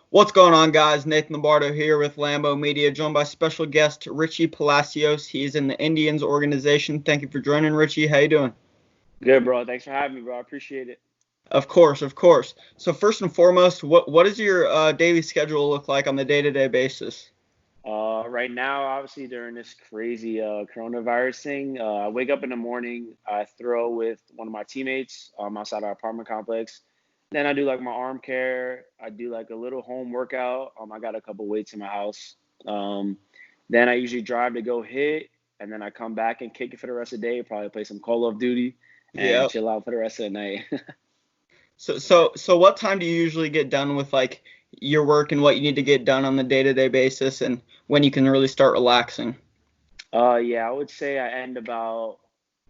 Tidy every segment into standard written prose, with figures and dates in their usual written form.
What's going on, guys? Nathan Lombardo here with Lambo Media, joined by special guest Richie Palacios. He's in the Indians organization. Thank you for joining, Richie. How you doing? Good, bro. Thanks for having me, bro. I appreciate it. Of course, of course. So first and foremost, what does your daily schedule look like on the day-to-day basis? Right now, obviously during this crazy coronavirus thing, I wake up in the morning. I throw with one of my teammates outside our apartment complex. Then I do like my arm care. I do like a little home workout. I got a couple weights in my house. Um, then I usually drive to go hit, and then I come back and kick it for the rest of the day. Probably play some Call of Duty and Yeah. chill out for the rest of the night. So what time do you usually get done with like your work and what you need to get done on the day-to-day basis, and when you can really start relaxing? Yeah, I would say I end about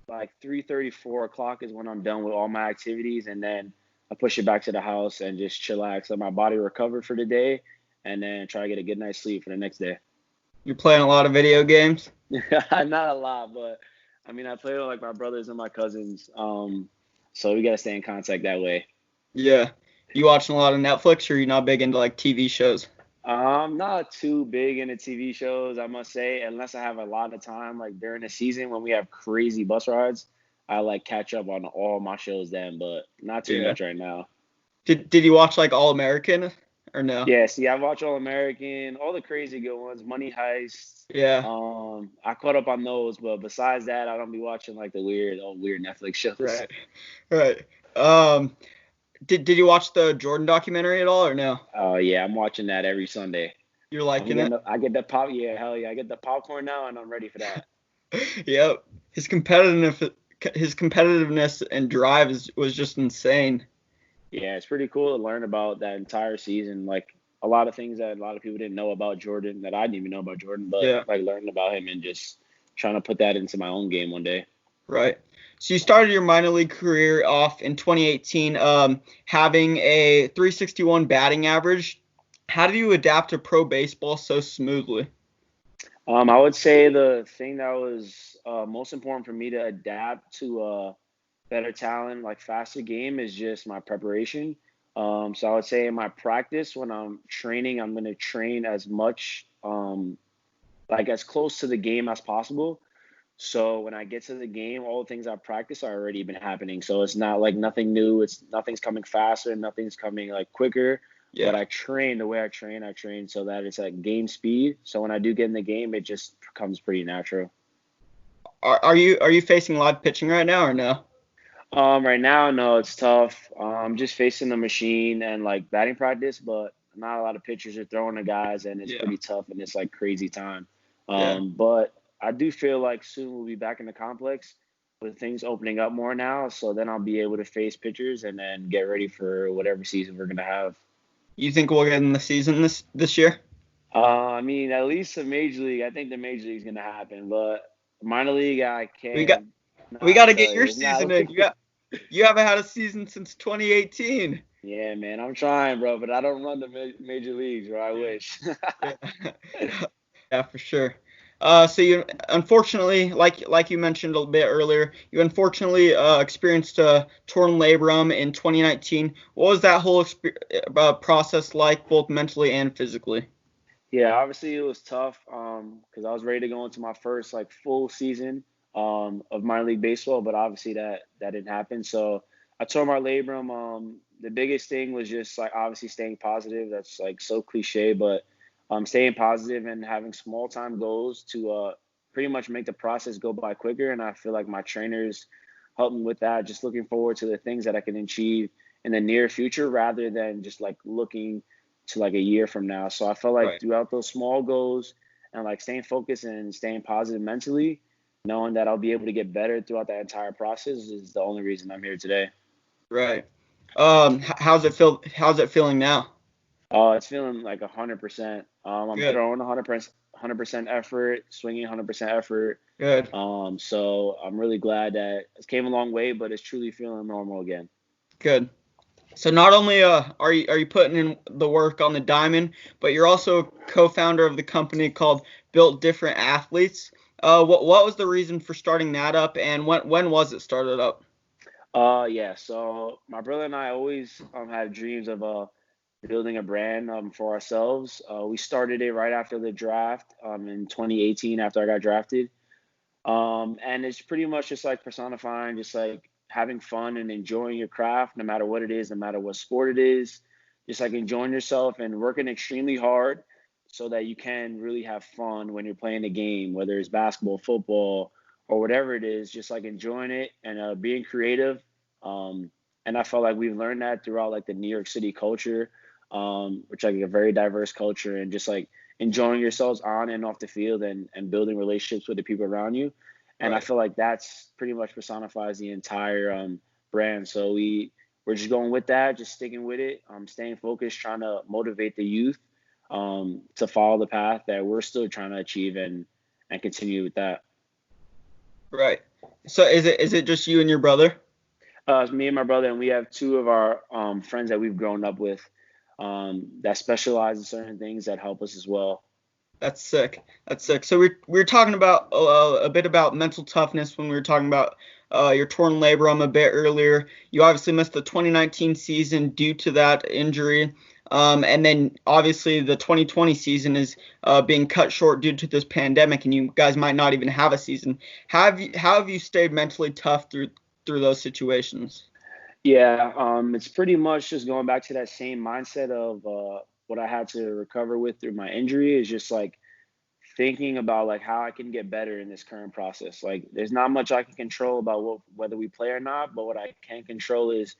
like 3:30, 4 o'clock is when I'm done with all my activities, and then I push it back to the house and just chillax, let my body recover for the day, and then try to get a good night's sleep for the next day. You're playing a lot of video games? Not a lot, but I mean, I play with like my brothers and my cousins, so we gotta stay in contact that way. Yeah. You watching a lot of Netflix, or are you not big into like TV shows? I'm not too big into TV shows, I must say, unless I have a lot of time, like during the season when we have crazy bus rides. I like catch up on all my shows then, but not too Yeah. much right now. Did you watch like All American or no? Yeah, see, I watch All American, all the crazy good ones, Money Heist. Yeah. I caught up on those, but besides that, I don't be watching like the weird Netflix shows. Right. Right. Um, did you watch the Jordan documentary at all or no? Oh yeah, I'm watching that every Sunday. You're liking it? I get the pop. Yeah, hell yeah, I get the popcorn now, and I'm ready for that. Yep. His competitiveness and drive was just insane. Yeah, it's pretty cool to learn about that entire season. Like a lot of things that a lot of people didn't know about Jordan that I didn't even know about Jordan, but Yeah. like learning about him and just trying to put that into my own game one day. Right. So you started your minor league career off in 2018, having a 361 batting average. How do you adapt to pro baseball so smoothly? I would say the thing that was most important for me to adapt to better talent, like faster game, is just my preparation. So I would say in my practice, when I'm training, I'm going to train as much, like as close to the game as possible. So when I get to the game, all the things I practice are already been happening. So it's not like nothing new. It's nothing's coming faster, nothing's coming like quicker. But Yeah. I train the way I train so that it's at game speed. So when I do get in the game, it just comes pretty natural. Are you facing live pitching right now or no? Right now, no, it's tough. Just facing the machine and like batting practice, but not a lot of pitchers are throwing the guys, and it's Yeah. pretty tough and it's like crazy time. Yeah. But I do feel like soon we'll be back in the complex with things opening up more now, so then I'll be able to face pitchers and then get ready for whatever season we're gonna have. You think we'll get in the season this year? I mean, at least the major league. I think the major league is gonna happen, but minor league, I We got can't we got not to get tell you. your It's not season in. You haven't had a season since 2018. Yeah, man, I'm trying, bro, but I don't run the major leagues, bro. I Yeah. wish. Yeah. Yeah, for sure. So you unfortunately, like you mentioned a bit earlier, you unfortunately experienced a torn labrum in 2019. What was that whole process like, both mentally and physically? Yeah, obviously it was tough, because I was ready to go into my first like full season of minor league baseball, but obviously that didn't happen. So I tore my labrum. The biggest thing was just like obviously staying positive. That's like so cliche, but staying positive and having small time goals to pretty much make the process go by quicker. And I feel like my trainers helped me with that. Just looking forward to the things that I can achieve in the near future rather than just like looking to like a year from now. So I felt like Right. throughout those small goals and like staying focused and staying positive mentally, knowing that I'll be able to get better throughout that entire process is the only reason I'm here today. Right. How's it feel? How's it feeling now? Oh, it's feeling like 100%. I'm Good. throwing 100% effort, swinging 100% effort. Good. So I'm really glad that it came a long way, but it's truly feeling normal again. Good. So not only are you putting in the work on the diamond, but you're also a co-founder of the company called Built Different Athletes. What was the reason for starting that up, and when was it started up? Yeah. So my brother and I always had dreams of building a brand for ourselves. We started it right after the draft in 2018 after I got drafted. And it's pretty much just like personifying, just like having fun and enjoying your craft, no matter what it is, no matter what sport it is, just like enjoying yourself and working extremely hard so that you can really have fun when you're playing the game, whether it's basketball, football, or whatever it is, just like enjoying it and being creative. And I felt like we've learned that throughout like the New York City culture, which like a very diverse culture, and just like enjoying yourselves on and off the field and building relationships with the people around you. And I Right. feel like that's pretty much personifies the entire brand. So we're just going with that, just sticking with it, staying focused, trying to motivate the youth to follow the path that we're still trying to achieve and continue with that. Right. So is it just you and your brother? It's me and my brother, and we have two of our friends that we've grown up with that specialize in certain things that help us as well. That's sick. That's sick. So we were talking about a bit about mental toughness when we were talking about your torn labrum a bit earlier. You obviously missed the 2019 season due to that injury. And then obviously the 2020 season is being cut short due to this pandemic, and you guys might not even have a season. How have you stayed mentally tough through those situations? Yeah, it's pretty much just going back to that same mindset of what I had to recover with through my injury is just like thinking about like how I can get better in this current process. Like there's not much I can control about whether we play or not, but what I can control is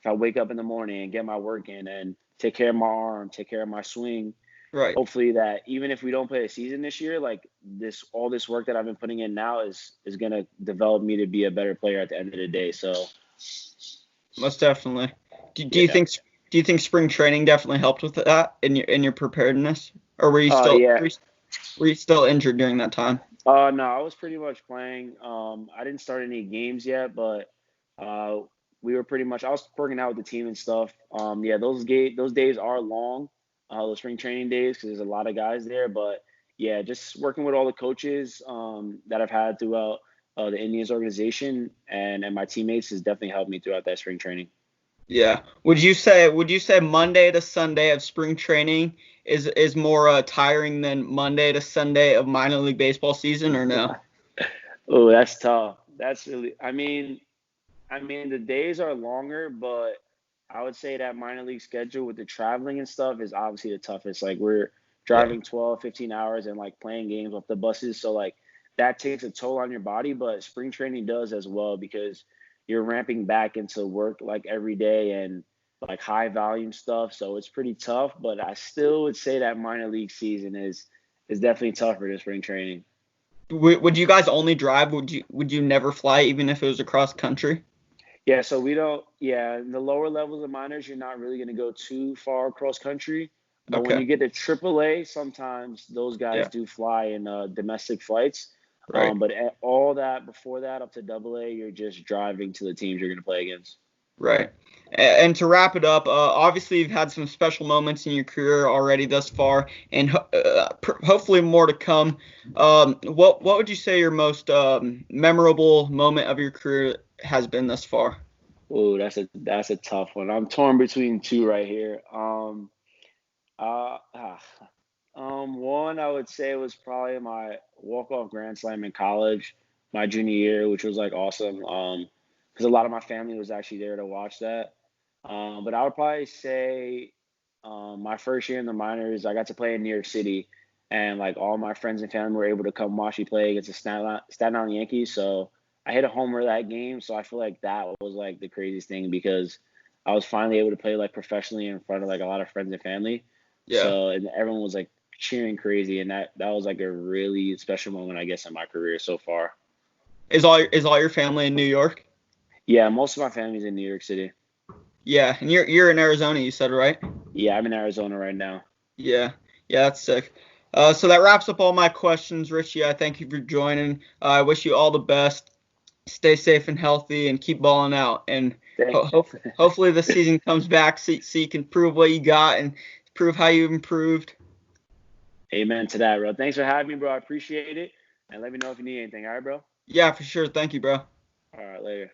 if I wake up in the morning and get my work in and take care of my arm, take care of my swing. Right. Hopefully that even if we don't play a season this year, like this work that I've been putting in now is gonna develop me to be a better player at the end of the day. So Most definitely. Do you yeah. think spring training definitely helped with that in your preparedness, or were you still Yeah. were you still injured during that time? No, I was pretty much playing. I didn't start any games yet, but uh, we were pretty much. I was working out with the team and stuff. Yeah, those days are long, those spring training days, because there's a lot of guys there. But yeah, just working with all the coaches that I've had throughout the Indians organization and my teammates has definitely helped me throughout that spring training. Yeah. Would you say Monday to Sunday of spring training is more tiring than Monday to Sunday of minor league baseball season, or no? Oh, that's tough. That's really. I mean, the days are longer, but I would say that minor league schedule with the traveling and stuff is obviously the toughest. Like we're Yeah. driving 12, 15 hours and like playing games off the buses. So like that takes a toll on your body, but spring training does as well because you're ramping back into work like every day and like high volume stuff. So it's pretty tough, but I still would say that minor league season is definitely tougher than spring training. Would you guys only drive? Would you never fly even if it was across country? Yeah, so we don't. Yeah, in the lower levels of minors, you're not really going to go too far across country. But when Okay. you get to AAA, sometimes those guys Yeah. do fly in domestic flights. Right. But all that before that, up to AA, you're just driving to the teams you're going to play against. Right. And to wrap it up, obviously you've had some special moments in your career already thus far, and hopefully more to come. What would you say your most memorable moment of your career has been thus far? Ooh, that's a tough one. I'm torn between two right here. Uh, ah, one I would say was probably my walk-off grand slam in college, my junior year, which was like awesome. Because a lot of my family was actually there to watch that. But I would probably say, my first year in the minors, I got to play in New York City, and like all my friends and family were able to come watch me play against the Staten Island Yankees. So I hit a homer that game. So I feel like that was like the craziest thing because I was finally able to play like professionally in front of like a lot of friends and family. Yeah. So and everyone was like cheering crazy, and that was like a really special moment, I guess, in my career so far. Is all your family in New York? Yeah, most of my family's in New York City. Yeah, and you're in Arizona, you said, right? Yeah, I'm in Arizona right now. Yeah. Yeah, that's sick. So that wraps up all my questions, Richie. I thank you for joining. I wish you all the best. Stay safe and healthy and keep balling out. And Thank, hopefully the season comes back so you can prove what you got and prove how you improved. Amen to that, bro. Thanks for having me, bro. I appreciate it. And let me know if you need anything. All right, bro. Yeah, for sure. Thank you, bro. All right, later.